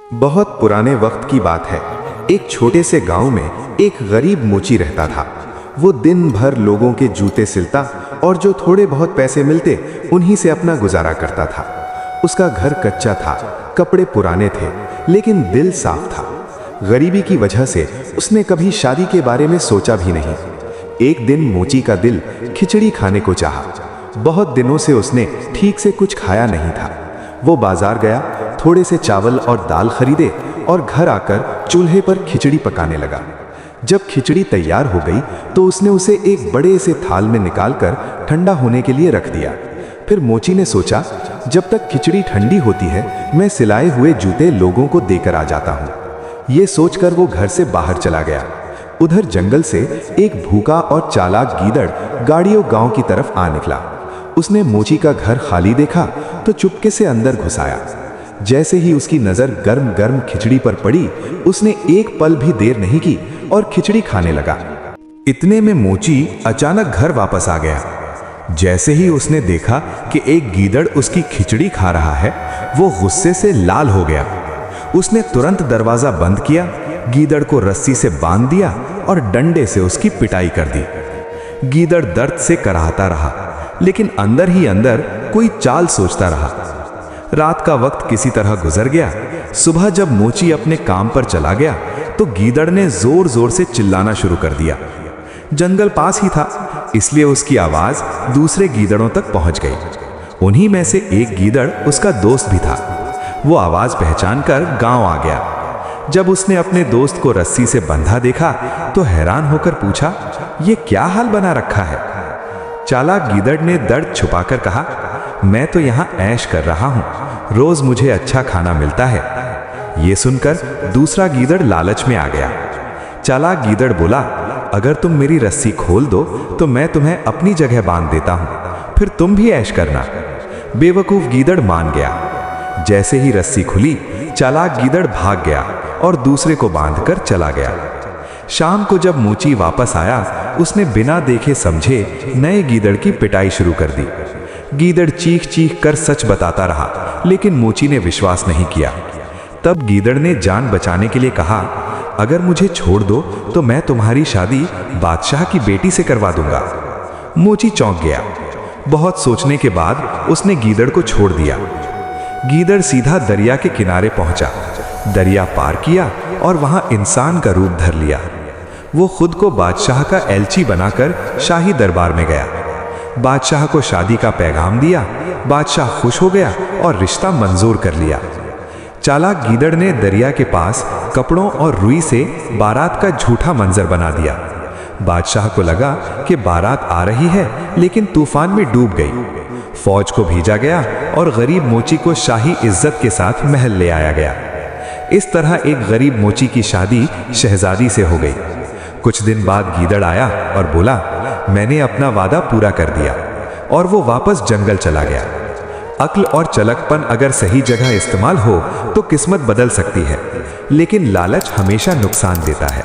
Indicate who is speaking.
Speaker 1: बहुत पुराने वक्त की बात है। एक छोटे से गांव में एक गरीब मोची रहता था। वो दिन भर लोगों के जूते सिलता और जो थोड़े बहुत पैसे मिलते उन्हीं से अपना गुजारा करता था। उसका घर कच्चा था, कपड़े पुराने थे, लेकिन दिल साफ था। गरीबी की वजह से उसने कभी शादी के बारे में सोचा भी नहीं। एक दिन मोची का दिल खिचड़ी खाने को चाहा। बहुत दिनों से उसने ठीक से कुछ खाया नहीं था। वो बाजार गया, थोड़े से चावल और दाल खरीदे और घर आकर चूल्हे पर खिचड़ी पकाने लगा। जब खिचड़ी तैयार हो गई तो उसने उसे एक बड़े से थाल में निकालकर ठंडा होने के लिए रख दिया। फिर मोची ने सोचा, जब तक खिचड़ी ठंडी होती है मैं सिलाए हुए जूते लोगों को देकर आ जाता हूँ। ये सोचकर वो घर से बाहर चला गया। उधर जंगल से एक भूखा और चालाक गीदड़ गाड़ियों गांव की तरफ आ निकला। उसने मोची का घर खाली देखा तो चुपके से अंदर घुस आया। जैसे ही उसकी नजर गर्म गर्म खिचड़ी पर पड़ी, उसने एक पल भी देर नहीं की और खिचड़ी खाने लगा। इतने में मोची अचानक घर वापस आ गया। जैसे ही उसने देखा कि एक गीदड़ उसकी खिचड़ी खा रहा है, वो गुस्से से लाल हो गया। उसने तुरंत दरवाजा बंद किया, गीदड़ को रस्सी से बांध दिया और डंडे से उसकी पिटाई कर दी। गीदड़ दर्द से कराहता रहा, लेकिन अंदर ही अंदर कोई चाल सोचता रहा। रात का वक्त किसी तरह गुजर गया। सुबह जब मोची अपने काम पर चला गया तो गीदड़ ने जोर जोर से चिल्लाना शुरू कर दिया। जंगल पास ही था, इसलिए उसकी आवाज दूसरे गीदड़ों तक पहुंच गई। उन्हीं में से एक गीदड़ उसका दोस्त भी था। वो आवाज पहचान कर गांव आ गया। जब उसने अपने दोस्त को रस्सी से बंधा देखा तो हैरान होकर पूछा, ये क्या हाल बना रखा है? चालाक गीदड़ ने दर्द छुपाकर कहा, मैं तो यहाँ ऐश कर रहा हूँ, रोज मुझे अच्छा खाना मिलता है। ये सुनकर दूसरा गीदड़ लालच में आ गया। चालाक गीदड़ बोला, अगर तुम मेरी रस्सी खोल दो तो मैं तुम्हें अपनी जगह बांध देता हूँ, फिर तुम भी ऐश करना। बेवकूफ गीदड़ मान गया। जैसे ही रस्सी खुली, चालाक गीदड़ भाग गया और दूसरे को बांधकर चला गया। शाम को जब मोची वापस आया, उसने बिना देखे समझे नए गीदड़ की पिटाई शुरू कर दी। गीदड़ चीख चीख कर सच बताता रहा, लेकिन मोची ने विश्वास नहीं किया। तब गीदड़ ने जान बचाने के लिए कहा, अगर मुझे छोड़ दो तो मैं तुम्हारी शादी बादशाह की बेटी से करवा दूंगा। मोची चौंक गया। बहुत सोचने के बाद उसने गीदड़ को छोड़ दिया। गीदड़ सीधा दरिया के किनारे पहुंचा, दरिया पार किया और वहां इंसान का रूप धर लिया। वो खुद को बादशाह का एलची बनाकर शाही दरबार में गया। बादशाह को शादी का पैगाम दिया। बादशाह खुश हो गया और रिश्ता मंजूर कर लिया। चालाक गीदड़ ने दरिया के पास कपड़ों और रुई से बारात का झूठा मंजर बना दिया। बादशाह को लगा कि बारात आ रही है, लेकिन तूफान में डूब गई। फौज को भेजा गया और गरीब मोची को शाही इज्जत के साथ महल ले आया गया। इस तरह एक गरीब मोची की शादी शहजादी से हो गई। कुछ दिन बाद गीदड़ आया और बोला, मैंने अपना वादा पूरा कर दिया, और वो वापस जंगल चला गया। अक्ल और चलकपन अगर सही जगह इस्तेमाल हो तो किस्मत बदल सकती है, लेकिन लालच हमेशा नुकसान देता है।